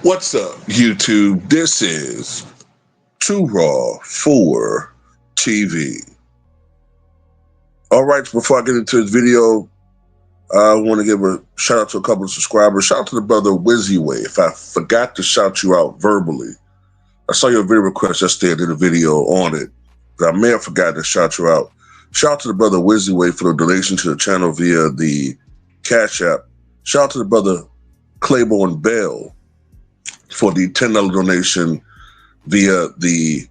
What's up, YouTube? This is Too Raw for TV. All right, before I get into this video, I want to give a shout out to a couple of subscribers. Shout out to the brother Wizzyway. If I forgot to shout you out verbally, I saw your video request yesterday. I did a video on it, but I may have forgotten to shout you out. Shout out to the brother Wizzyway for the donation to the channel via the Cash App. Shout out to the brother Claiborne Bell for the $10 donation via the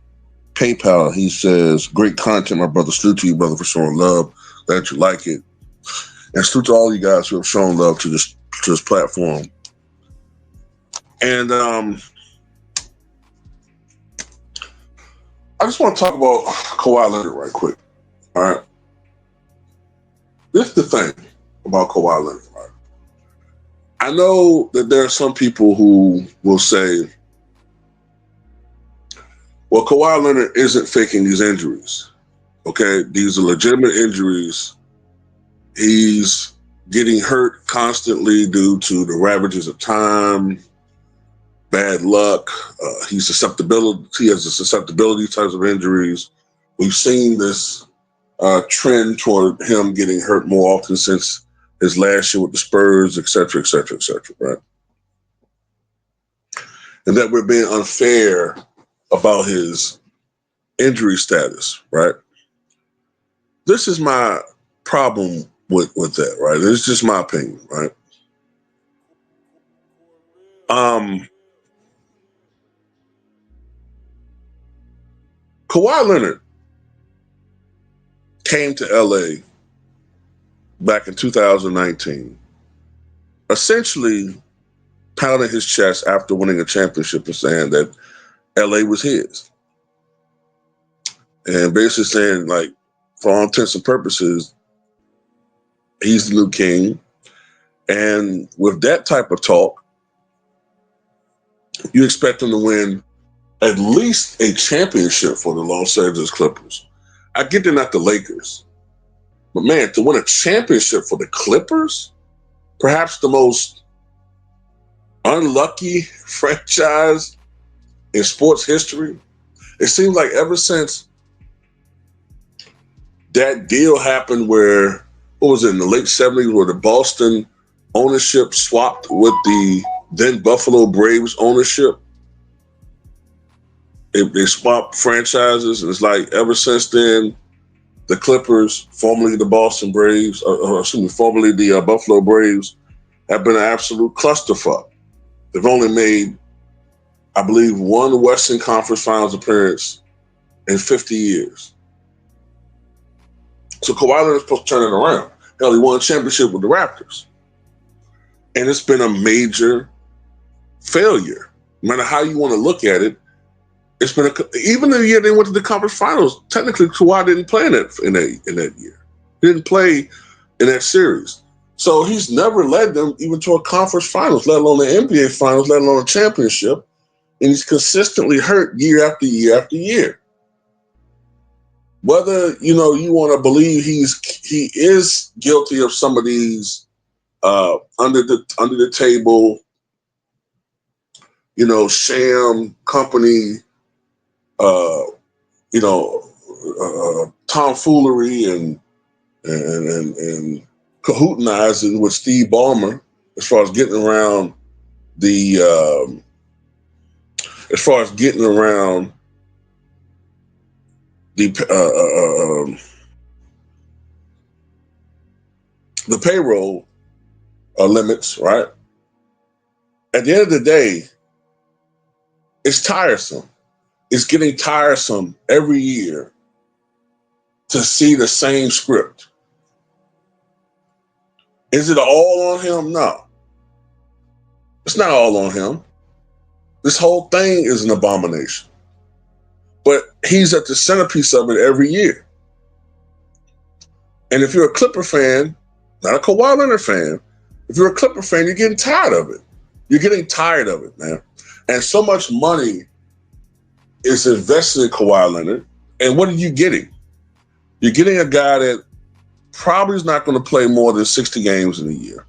PayPal. He says, great content, my brother. Salute to you, brother, for showing love. Glad you like it. And salute to all you guys who have shown love to this platform. And I just want to talk about Kawhi Leonard right quick. All right. This is the thing about Kawhi Leonard, right? I know that there are some people who will say, well, Kawhi Leonard isn't faking these injuries. Okay, these are legitimate injuries. He's getting hurt constantly due to the ravages of time, bad luck. He has a susceptibility types of injuries. We've seen this trend toward him getting hurt more often since his last year with the Spurs, et cetera, right? And that we're being unfair about his injury status, right? This is my problem with that, right? It's just my opinion, right? Kawhi Leonard came to LA back in 2019, essentially pounding his chest after winning a championship and saying that LA was his. And basically saying, like, for all intents and purposes, he's the new king. And with that type of talk, you expect him to win at least a championship for the Los Angeles Clippers. I get they're not the Lakers. But man, to win a championship for the Clippers, perhaps the most unlucky franchise in sports history, it seems like ever since that deal happened where, what was it, in the late 70s, where the Boston ownership swapped with the then Buffalo Braves ownership. They swapped franchises, and it's like ever since then, the Clippers, formerly the Boston Braves, formerly the Buffalo Braves, have been an absolute clusterfuck. They've only made, I believe, one Western Conference Finals appearance in 50 years. So Kawhi Leonard's supposed to turn it around. Hell, he won a championship with the Raptors. And it's been a major failure. No matter how you want to look at it, it's been even the year they went to the conference finals, technically Kawhi didn't play in that year. He didn't play in that series. So he's never led them even to a conference finals, let alone the NBA finals, let alone a championship. And he's consistently hurt year after year after year. Whether you want to believe he is guilty of some of these under the table, sham company, tomfoolery and cahootinizing with Steve Ballmer as far as getting around the payroll limits, right? At the end of the day, it's tiresome. It's getting tiresome every year to see the same script. Is it all on him? No. It's not all on him. This whole thing is an abomination. But he's at the centerpiece of it every year. And if you're a Clipper fan, not a Kawhi Leonard fan, if you're a Clipper fan, you're getting tired of it. You're getting tired of it, man. And so much money is invested in Kawhi Leonard. And what are you getting? You're getting a guy that probably is not going to play more than 60 games in a year.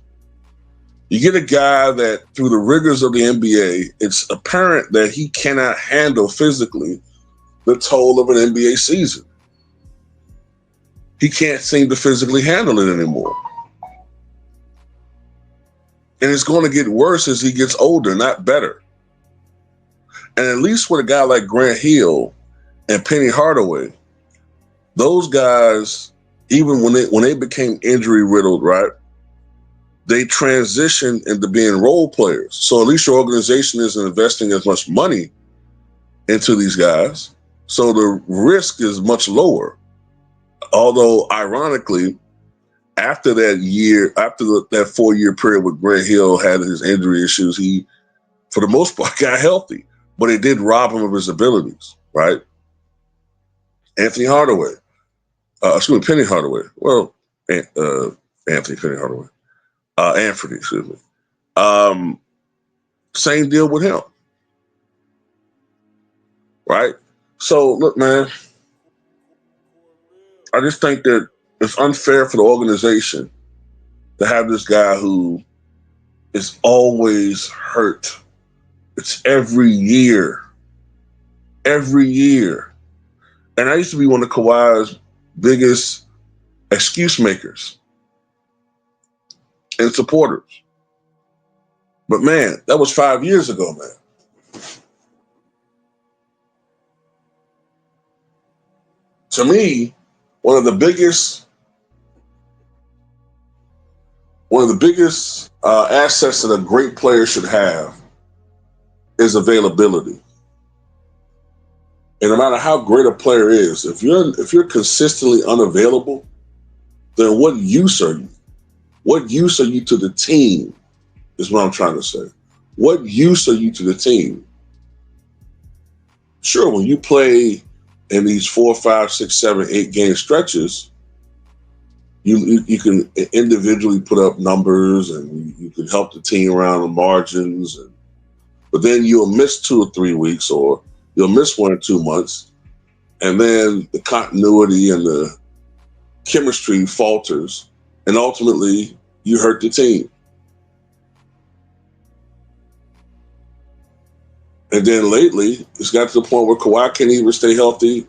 You get a guy that, through the rigors of the NBA, it's apparent that he cannot handle physically the toll of an NBA season. He can't seem to physically handle it anymore. And it's going to get worse as he gets older, not better. And at least with a guy like Grant Hill and Penny Hardaway, those guys, even when they became injury riddled, right, they transitioned into being role players. So at least your organization isn't investing as much money into these guys. So the risk is much lower. Although, ironically, after that year, after that 4-year period where Grant Hill had his injury issues, he, for the most part, got healthy. But it did rob him of his abilities, right? Penny Hardaway. Well, Anthony Penny Hardaway. Anthony, excuse me. Same deal with him, right? So, look, man, I just think that it's unfair for the organization to have this guy who is always hurt. It's every year. Every year. And I used to be one of Kawhi's biggest excuse makers and supporters. But man, that was 5 years ago, man. To me, one of the biggest assets that a great player should have is availability. And no matter how great a player is, if you're consistently unavailable, then what use are you? What use are you to the team? Is what I'm trying to say. What use are you to the team? Sure, when you play in these 4, 5, 6, 7, 8 game stretches, you can individually put up numbers and you can help the team around the margins. But then you'll miss 2 or 3 weeks, or you'll miss 1 or 2 months, and then the continuity and the chemistry falters, and ultimately you hurt the team. And then lately, it's got to the point where Kawhi can't even stay healthy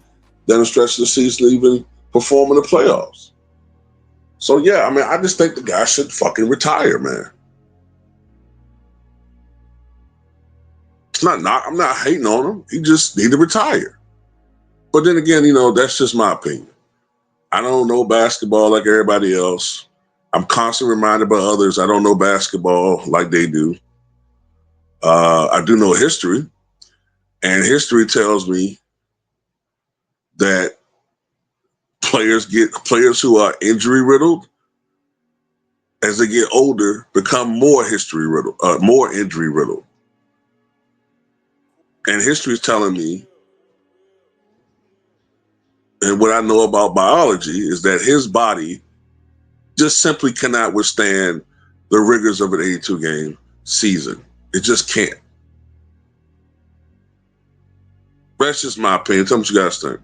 down the stretch of the season, even perform in the playoffs. So yeah, I mean, I just think the guy should fucking retire, man. I'm not hating on him. He just need to retire. But then again, that's just my opinion. I don't know basketball like everybody else. I'm constantly reminded by others I don't know basketball like they do. I do know history, and history tells me that players who are injury riddled, as they get older, become more injury riddled. And history is telling me, and what I know about biology is that his body just simply cannot withstand the rigors of an 82 game season. It just can't. That's just my opinion. Tell me what you guys think.